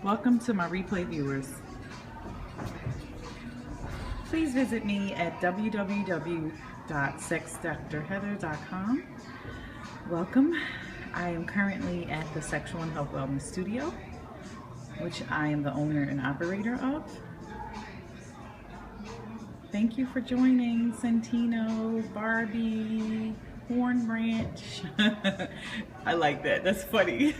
Welcome to my replay viewers. Please visit me at www.SexDrheather.com. Welcome. I am currently at the Sexual and Health Wellness Studio, which I am the owner and operator of. Thank you for joining, Santino, Barbie, Horn Branch. I like that. That's funny.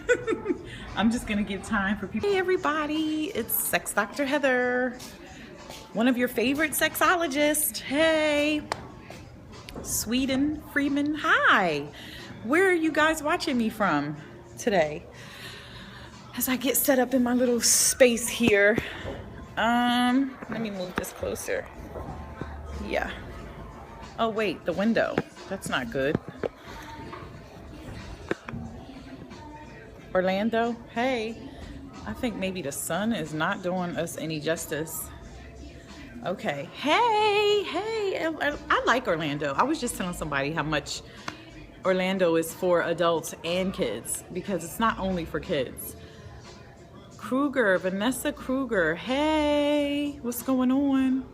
I'm just gonna give time for people. Hey everybody, it's Sex Dr. Heather, one of your favorite sexologists. Hey, Sweden, Freeman. Hi. Where are you guys watching me from today? As I get set up in my little space here. Let me move this closer. Yeah. Oh wait, the window. That's not good. Orlando, hey. I think maybe the sun is not doing us any justice. Okay. Hey. I like Orlando. I was just telling somebody how much Orlando is for adults and kids, because it's not only for kids. Kruger, Vanessa Kruger. Hey, what's going on?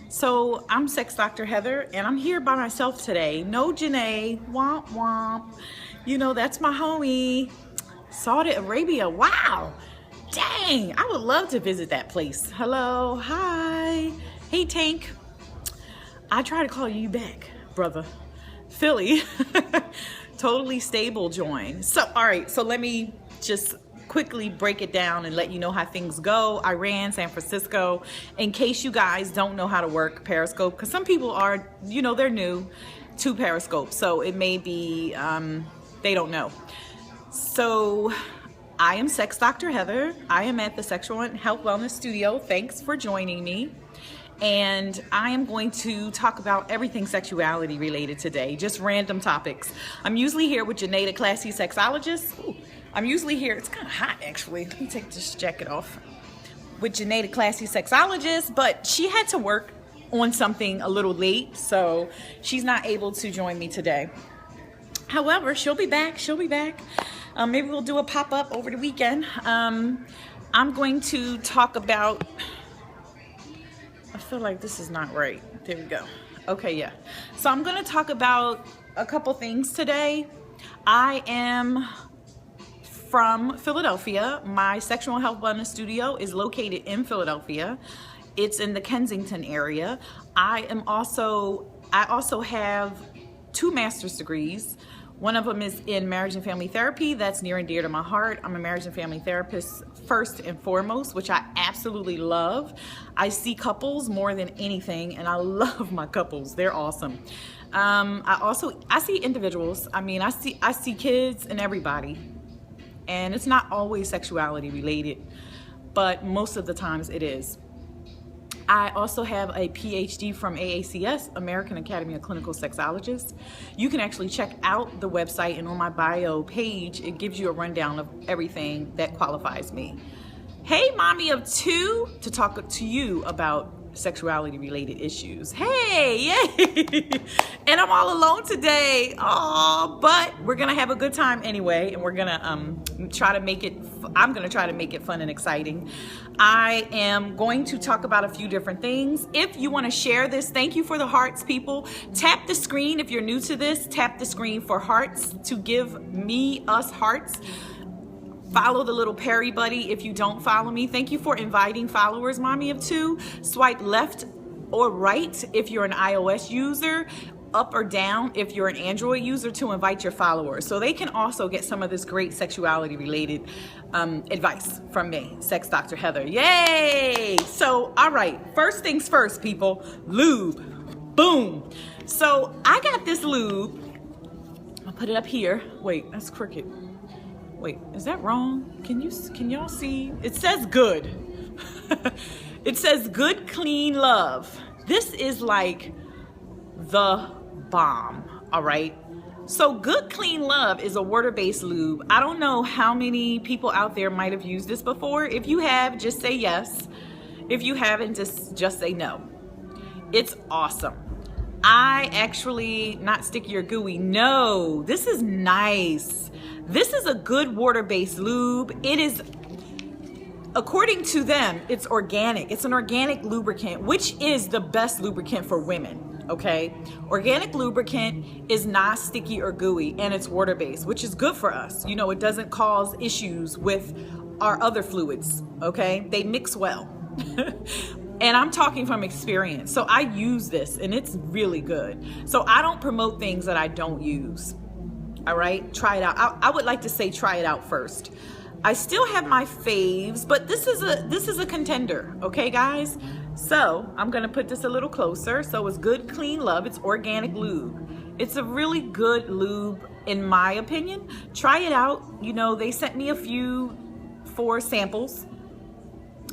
So I'm Sex Dr. Heather, and I'm here by myself today. No Janae, womp womp. You know, that's my homie. Saudi Arabia, wow. Dang, I would love to visit that place. Hello, hi. Hey Tank. I try to call you back, brother. Philly, totally stable join. So, all right, so let me just quickly break it down and let you know how things go. Iran, San Francisco, in case you guys don't know how to work Periscope, because some people are, you know, they're new to Periscope, so it may be they don't know. So I am Sex Dr. Heather. I am at the Sexual and Health Wellness Studio. Thanks for joining me. And I am going to talk about everything sexuality related today, just random topics. I'm usually here with Janae, the classy sexologist. Ooh, I'm usually here, it's kind of hot actually. Let me take this jacket off. With Janae, the classy sexologist, but she had to work on something a little late, so she's not able to join me today. However, she'll be back. Maybe we'll do a pop-up over the weekend. I'm going to talk about, I feel like this is not right. There we go. Okay, yeah. So I'm going to talk about a couple things today. I am from Philadelphia. My Sexual Health Wellness Studio is located in Philadelphia. It's in the Kensington area. I also have 2 master's degrees. One of them is in marriage and family therapy. That's near and dear to my heart. I'm a marriage and family therapist first and foremost, which I absolutely love. I see couples more than anything, and I love my couples. They're awesome. I see individuals. I mean, I see kids and everybody, and it's not always sexuality related, but most of the times it is. I also have a PhD from AACS, American Academy of Clinical Sexologists. You can actually check out the website, and on my bio page, it gives you a rundown of everything that qualifies me. Hey, mommy of 2, to talk to you about sexuality related issues. Hey, yay! And I'm all alone today. Oh, but we're gonna have a good time anyway, and we're gonna I'm gonna try to make it fun and exciting. I am going to talk about a few different things. If you want to share this, thank you for the hearts, people. Tap the screen if you're new to this. Tap the screen for hearts to give us hearts. Follow the little Perry buddy if you don't follow me. Thank you for inviting followers, mommy of 2. Swipe left or right if you're an iOS user, up or down if you're an Android user, to invite your followers, so they can also get some of this great sexuality related advice from me, Sex Dr. Heather. Yay! So, all right, first things first, people. Lube Boom. So I got this lube. I'll put it up here. Wait, that's crooked. Wait, is that wrong? Can y'all see? It says good. It says good, clean love. This is like the bomb, all right? So Good Clean Love is a water-based lube. I don't know how many people out there might have used this before. If you have, just say yes. If you haven't, just say no. It's awesome. I actually, not sticky or gooey, no, this is nice. This is a good water-based lube. It is according to them, it's organic. It's an organic lubricant, which is the best lubricant for women, okay? Organic lubricant is not sticky or gooey, and it's water-based, which is good for us. You know, it doesn't cause issues with our other fluids, okay? They mix well. And I'm talking from experience. So I use this, and it's really good. So I don't promote things that I don't use. All right, try it out. I would like to say try it out first. I still have my faves, but this is a contender, okay, guys? So I'm gonna put this a little closer. So it's Good Clean Love. It's organic lube. It's a really good lube, in my opinion. Try it out. You know, they sent me a few for samples.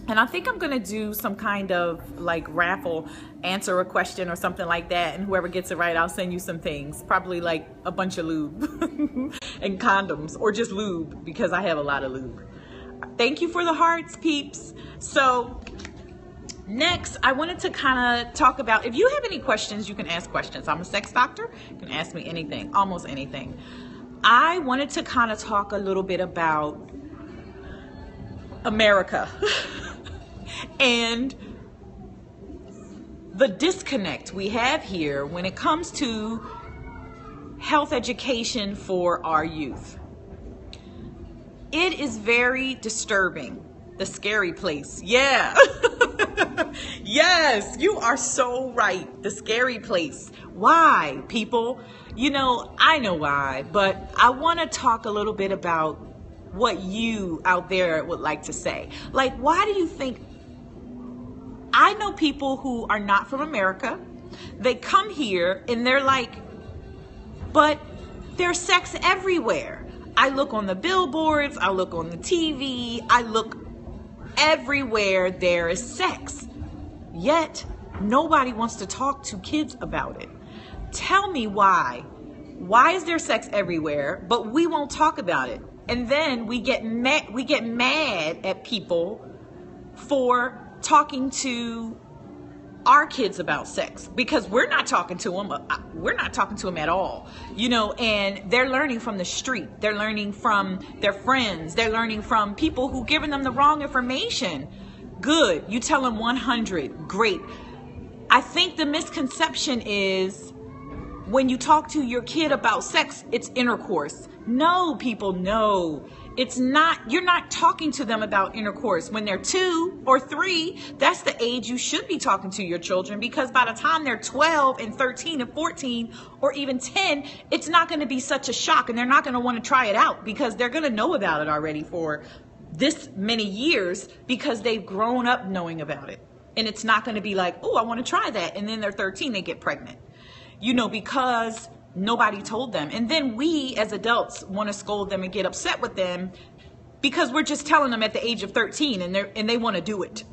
And I think I'm gonna do some kind of like raffle, answer a question or something like that, and whoever gets it right, I'll send you some things, probably like a bunch of lube and condoms, or just lube, because I have a lot of lube. Thank you for the hearts, peeps. So next, I wanted to kind of talk about, if you have any questions, you can ask questions. I'm a sex doctor. You can ask me anything, almost anything. I wanted to kind of talk a little bit about America and the disconnect we have here when it comes to health education for our youth. It is very disturbing. The scary place. Yeah. Yes, you are so right. The scary place. Why, people? You know, I know why, but I want to talk a little bit about what you out there would like to say. Like, why do you think? I know people who are not from America. They come here and they're like, but there's sex everywhere. I look on the billboards, I look on the TV, I look everywhere, there is sex. Yet nobody wants to talk to kids about it. Tell me why. Why is there sex everywhere, but we won't talk about it? And then we get mad at people for talking to our kids about sex, because we're not talking to them. We're not talking to them at all, you know, and they're learning from the street. They're learning from their friends. They're learning from people who giving them the wrong information. Good. You tell them 100. Great. I think the misconception is when you talk to your kid about sex, it's intercourse. No, people, no. It's not. You're not talking to them about intercourse. When they're 2 or 3, that's the age you should be talking to your children, because by the time they're 12 and 13 and 14 or even 10, it's not going to be such a shock, and they're not going to want to try it out because they're going to know about it already for this many years, because they've grown up knowing about it. And it's not going to be like, oh, I want to try that. And then they're 13, they get pregnant, you know, because nobody told them. And then we as adults want to scold them and get upset with them because we're just telling them at the age of 13 and they want to do it.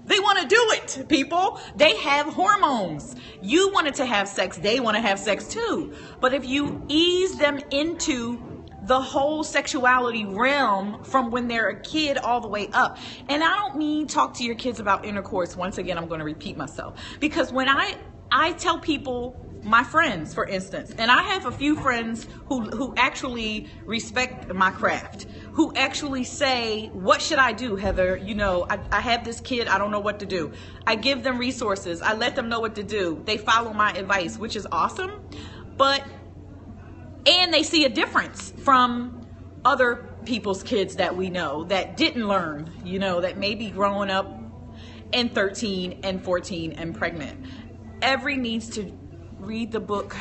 They want to do it, people. They have hormones. You wanted to have sex. They want to have sex too. But if you ease them into the whole sexuality realm from when they're a kid all the way up. And I don't mean talk to your kids about intercourse. Once again, I'm going to repeat myself, because when I tell people, my friends, for instance, and I have a few friends who actually respect my craft, who actually say, what should I do, Heather? You know, I have this kid, I don't know what to do. I give them resources. I let them know what to do. They follow my advice, which is awesome. And they see a difference from other people's kids that we know that didn't learn, you know, that may be growing up and 13 and 14 and pregnant. Every needs to read the book.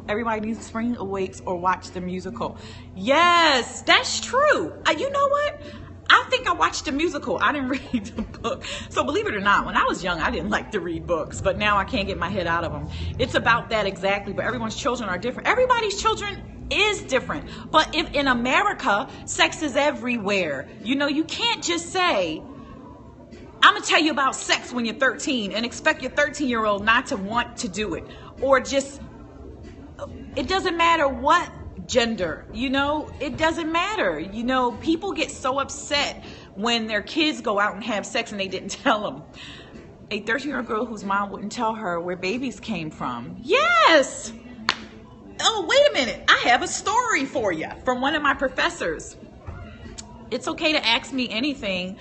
Everybody needs Spring Awakes or watch the musical. Yes, that's true. You know what? I think I watched the musical. I didn't read the book. So believe it or not, when I was young, I didn't like to read books, but now I can't get my head out of them. It's about that exactly, but everyone's children are different. Everybody's children is different. But if in America, sex is everywhere. You know, you can't just say, I'm going to tell you about sex when you're 13 and expect your 13-year-old not to want to do it. Or just, it doesn't matter what gender, you know, it doesn't matter. You know, people get so upset when their kids go out and have sex and they didn't tell them. A 13-year-old girl whose mom wouldn't tell her where babies came from. Yes. Oh, wait a minute. I have a story for you from one of my professors. It's okay to ask me anything.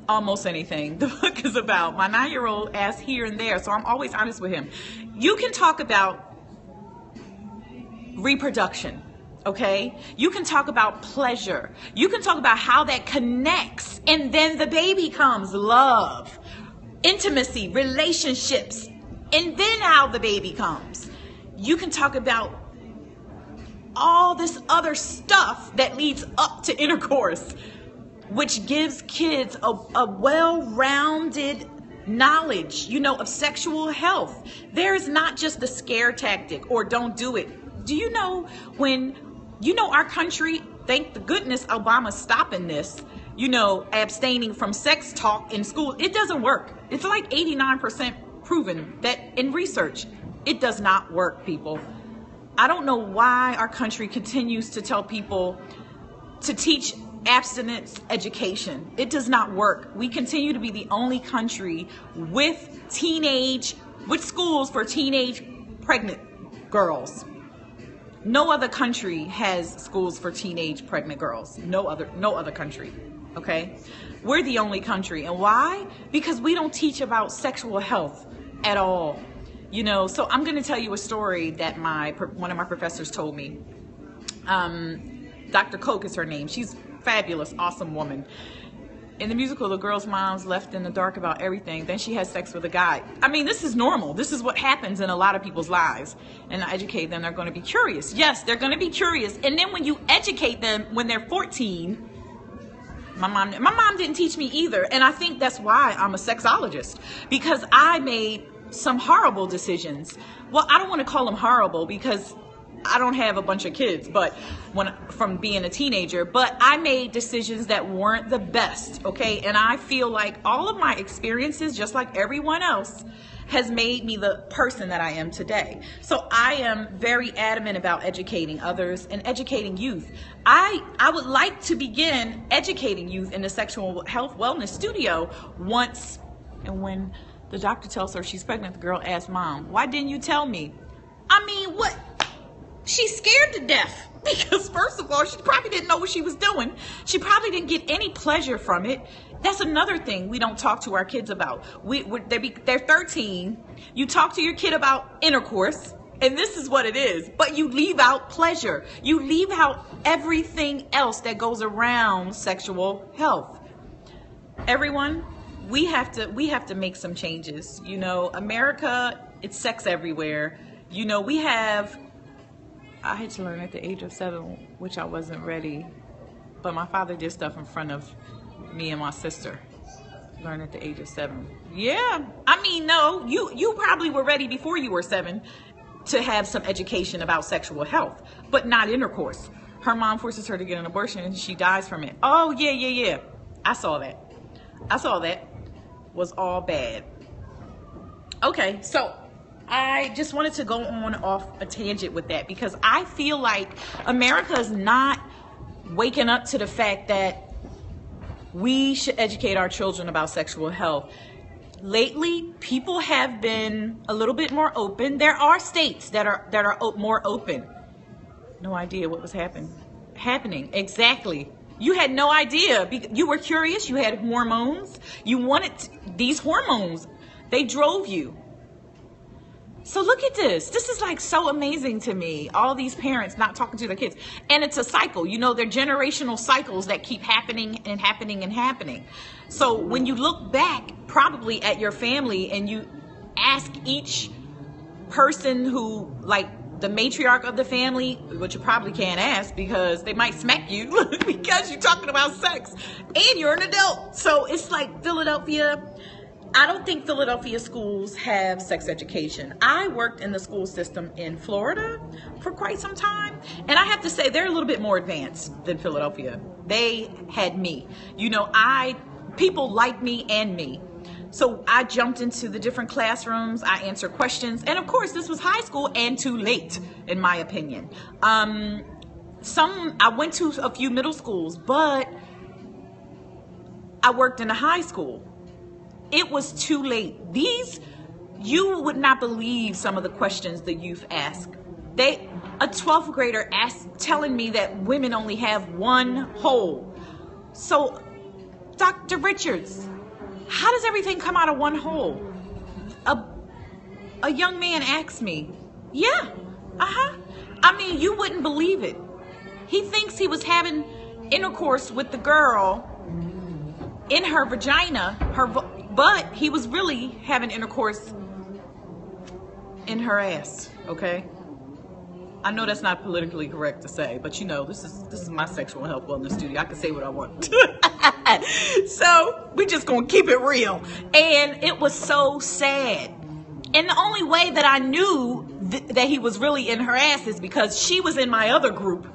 almost anything the book is about. My 9-year-old asks here and there, so I'm always honest with him. You can talk about reproduction, okay? You can talk about pleasure. You can talk about how that connects, and then the baby comes. Love, intimacy, relationships, and then how the baby comes. You can talk about all this other stuff that leads up to intercourse, which gives kids a well-rounded knowledge, you know, of sexual health. There is not just the scare tactic or don't do it. Do you know when, you know, our country, thank the goodness Obama's stopping this, you know, abstaining from sex talk in school. It doesn't work. It's like 89% proven that in research, it does not work, people. I don't know why our country continues to tell people to teach abstinence education. It does not work. We continue to be the only country with schools for teenage pregnant girls. No other country has schools for teenage pregnant girls. No other country. Okay? We're the only country. And why? Because we don't teach about sexual health at all. You know, so I'm going to tell you a story that one of my professors told me. Dr. Koch is her name. She's fabulous, awesome woman. In the musical, the girl's mom's left in the dark about everything. Then she has sex with a guy. I mean, this is normal. This is what happens in a lot of people's lives. And I educate them, they're going to be curious. Yes, they're going to be curious. And then when you educate them when they're 14, my mom didn't teach me either. And I think that's why I'm a sexologist, because I made some horrible decisions. Well, I don't want to call them horrible because I don't have a bunch of kids, but from being a teenager, but I made decisions that weren't the best, okay? And I feel like all of my experiences, just like everyone else, has made me the person that I am today. So I am very adamant about educating others and educating youth. I would like to begin educating youth in the sexual health wellness studio once, and when the doctor tells her she's pregnant, the girl asks mom, why didn't you tell me? I mean, what? She's scared to death because, first of all, she probably didn't know what she was doing. She probably didn't get any pleasure from it. That's another thing we don't talk to our kids about. They're 13. You talk to your kid about intercourse, and this is what it is. But you leave out pleasure. You leave out everything else that goes around sexual health. Everyone, we have to make some changes. You know, America, it's sex everywhere. You know, I had to learn at the age of 7, which I wasn't ready. But my father did stuff in front of me and my sister. Learn at the age of 7. Yeah, I mean, no, you probably were ready before you were 7 to have some education about sexual health, but not intercourse. Her mom forces her to get an abortion and she dies from it. Oh, yeah. I saw that. Was all bad. Okay, so I just wanted to go on off a tangent with that because I feel like America is not waking up to the fact that we should educate our children about sexual health. Lately, people have been a little bit more open. There are states that are more open. No idea what was happening. Exactly. You had no idea. You were curious. You had hormones. You wanted these hormones. They drove you. So look at this. This is like so amazing to me. All these parents not talking to their kids. And it's a cycle. You know, they're generational cycles that keep happening and happening and happening. So when you look back probably at your family and you ask each person who, like, the matriarch of the family, which you probably can't ask because they might smack you because you're talking about sex and you're an adult. So it's like Philadelphia. I don't think Philadelphia schools have sex education. I worked in the school system in Florida for quite some time, and I have to say they're a little bit more advanced than Philadelphia. They had me. You know, people like me and me. So I jumped into the different classrooms. I answered questions. And of course, this was high school and too late, in my opinion. I went to a few middle schools, but I worked in a high school. It was too late. You would not believe some of the questions the youth ask. A 12th grader telling me that women only have one hole. So, Dr. Richards, How does everything come out of one hole? A young man asked me. Yeah, I mean, you wouldn't believe it. He thinks he was having intercourse with the girl in her vagina, but he was really having intercourse in her ass, okay? I know that's not politically correct to say, but you know, this is my sexual health wellness studio. I can say what I want. So we just gonna keep it real. And it was so sad. And the only way that I knew that he was really in her ass is because she was in my other group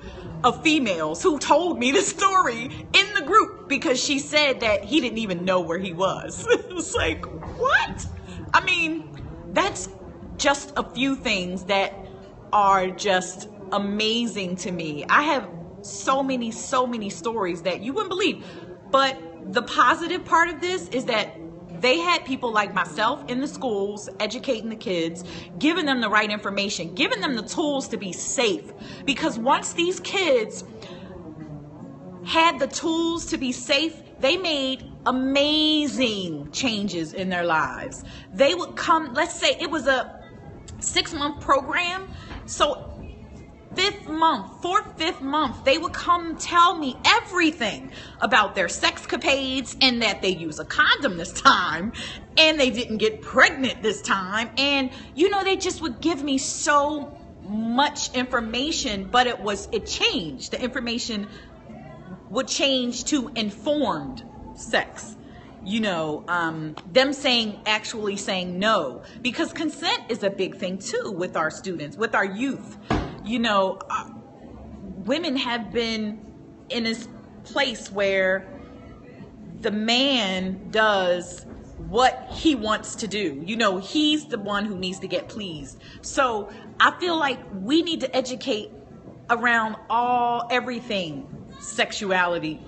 of females who told me the story in the group, because she said that he didn't even know where he was. It was like, what? I mean, that's just a few things that are just amazing to me. I have so many stories that you wouldn't believe. But the positive part of this is that they had people like myself in the schools educating the kids, giving them the right information, giving them the tools to be safe. Because once these kids had the tools to be safe, they made amazing changes in their lives. They would come, let's say it was a 6-month program. So 5th month, 4th, 5th month, they would come tell me everything about their sexcapades, and that they use a condom this time, and they didn't get pregnant this time. And you know, they just would give me so much information, but it changed. The information would change to informed sex. You know, them actually saying no, because consent is a big thing too with our students, with our youth. You know, women have been in this place where the man does what he wants to do. You know, he's the one who needs to get pleased. So I feel like we need to educate around everything sexuality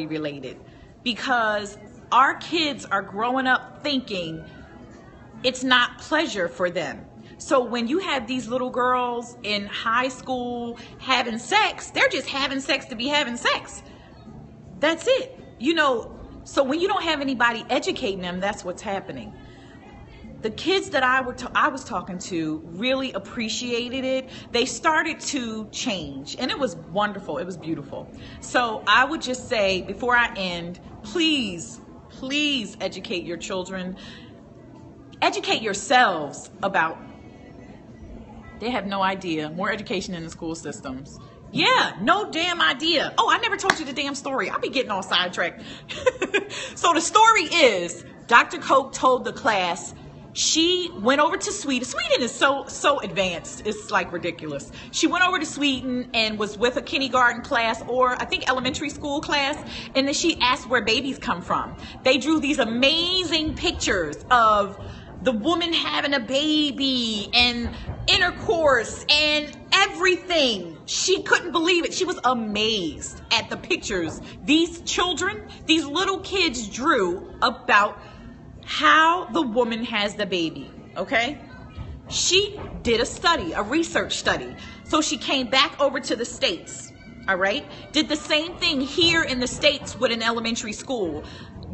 related, because our kids are growing up thinking it's not pleasure for them. So when you have these little girls in high school having sex, they're just having sex to be having sex. That's it. You know, so when you don't have anybody educating them, that's what's happening. The kids that I was talking to really appreciated it. They started to change, and it was wonderful. It was beautiful. So I would just say, before I end, please educate your children. Educate yourselves about, they have no idea. More education in the school systems. Yeah, no damn idea. Oh, I never told you the damn story. I'll be getting all sidetracked. So the story is, Dr. Koch told the class, she went over to Sweden. Sweden is so advanced. It's like ridiculous. She went over to Sweden and was with a kindergarten class, or I think elementary school class. And then she asked where babies come from. They drew these amazing pictures of the woman having a baby and intercourse and everything. She couldn't believe it. She was amazed at the pictures these children, these little kids drew about how the woman has the baby, okay? She did a study, a research study. So she came back over to the States, all right? Did the same thing here in the States with an elementary school.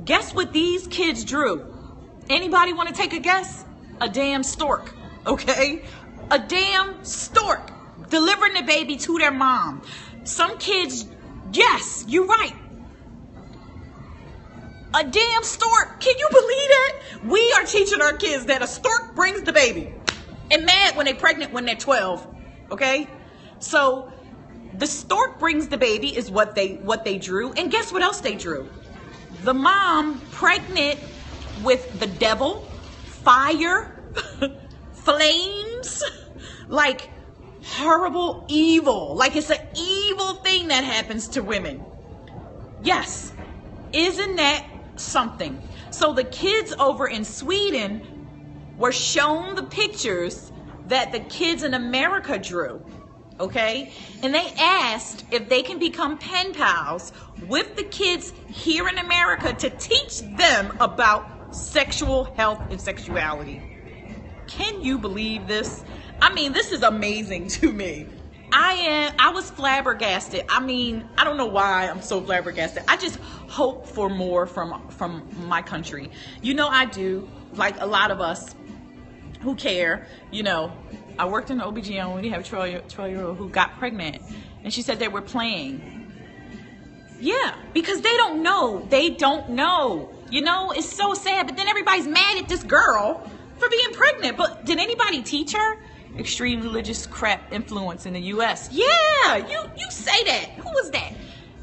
Guess what these kids drew? Anybody want to take a guess? A damn stork, okay? A damn stork delivering the baby to their mom. Some kids, yes, you're right. A damn stork. Can you believe that? We are teaching our kids that a stork brings the baby. And mad when they're pregnant when they're 12. Okay? So the stork brings the baby is what they drew. And guess what else they drew? The mom pregnant with the devil, fire, flames, like horrible evil. Like it's an evil thing that happens to women. Yes. Isn't that something? So the kids over in Sweden were shown the pictures that the kids in America drew, okay? And they asked if they can become pen pals with the kids here in America to teach them about sexual health and sexuality. Can you believe this? I mean, this is amazing to me. I was flabbergasted. I mean, I don't know why I'm so flabbergasted. I just hope for more from my country. You know, I do, like a lot of us who care. You know, I worked in the OBGYN when we have a 12-year-old who got pregnant, and she said they were playing. Yeah, because they don't know. They don't know. You know, it's so sad. But then everybody's mad at this girl for being pregnant. But did anybody teach her? Extreme religious crap influence in the U.S. Yeah, you say that. Who was that?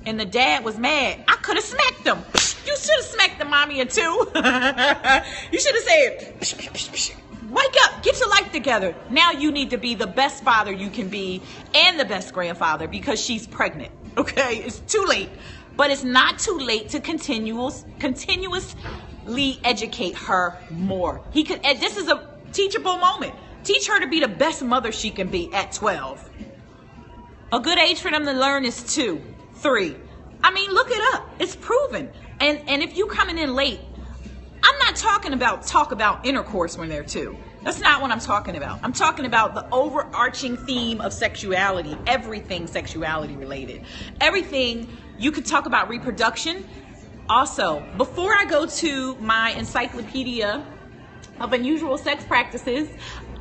And the dad was mad. I could have smacked him. You should have smacked the mommy too. You should have said, wake up, get your life together. Now you need to be the best father you can be and the best grandfather because she's pregnant. Okay, it's too late. But it's not too late to continuously educate her more. This is a teachable moment. Teach her to be the best mother she can be at 12. A good age for them to learn is 2, 3. I mean, look it up. It's proven. And if you coming in late, I'm not talking about talk about intercourse when they're 2. That's not what I'm talking about. I'm talking about the overarching theme of sexuality, everything sexuality related. Everything. You could talk about reproduction. Also, before I go to my encyclopedia of unusual sex practices,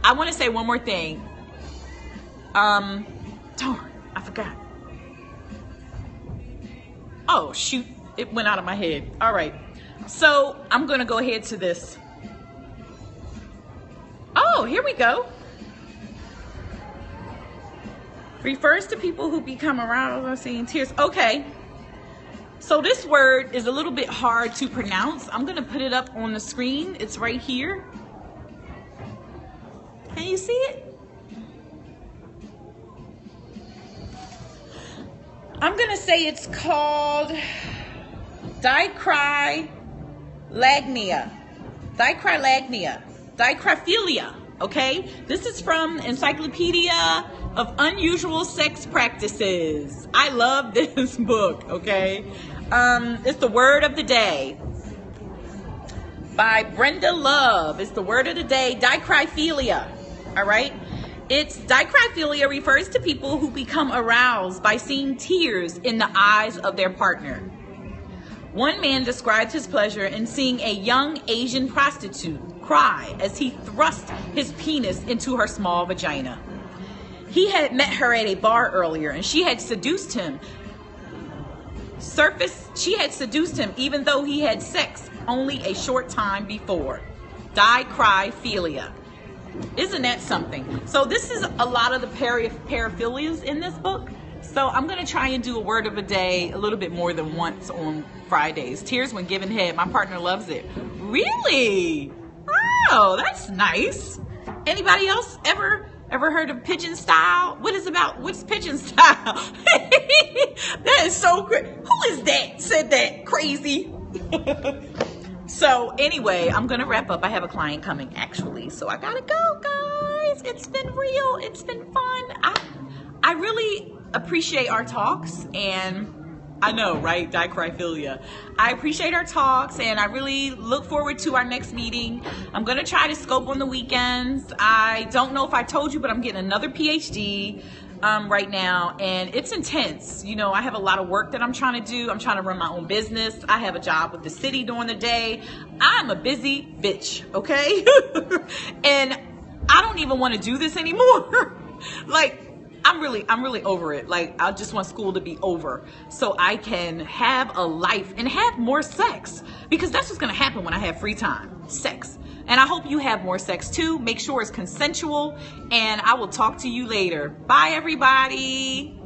I want to say one more thing. Darn, I forgot. Oh, shoot. It went out of my head. All right. So I'm going to go ahead to this. Oh, here we go. Refers to people who become aroused or seeing tears. Okay. So this word is a little bit hard to pronounce. I'm going to put it up on the screen. It's right here. Can you see it? I'm going to say it's called dicrylagnia. Dicryphilia. Okay? This is from Encyclopedia of Unusual Sex Practices. I love this book, okay? It's the word of the day by Brenda Love. It's the word of the day, dicryphilia. All right? It's dicryphilia refers to people who become aroused by seeing tears in the eyes of their partner. One man described his pleasure in seeing a young Asian prostitute cry as he thrust his penis into her small vagina. He had met her at a bar earlier and she had seduced him. She had seduced him even though he had sex only a short time before. Dicryphilia. Isn't that something? So this is a lot of the paraphilias in this book. So I'm going to try and do a word of a day a little bit more than once on Fridays. Tears when given head. My partner loves it. Really? Oh, that's nice. Anybody else ever heard of pigeon style? What's pigeon style? That is so crazy. Who is that? Said that crazy. So anyway, I'm going to wrap up. I have a client coming actually. So I got to go, guys. It's been real. It's been fun. I really appreciate our talks, and I know, right? Dicryphilia. I appreciate our talks, and I really look forward to our next meeting. I'm going to try to scope on the weekends. I don't know if I told you, but I'm getting another PhD right now, and it's intense. You know, I have a lot of work that I'm trying to do. I'm trying to run my own business. I have a job with the city during the day. I'm a busy bitch, okay? And I don't even want to do this anymore. Like, I'm really over it. Like, I just want school to be over so I can have a life and have more sex, because that's what's going to happen when I have free time. Sex. And I hope you have more sex too. Make sure it's consensual, and I will talk to you later. Bye, everybody.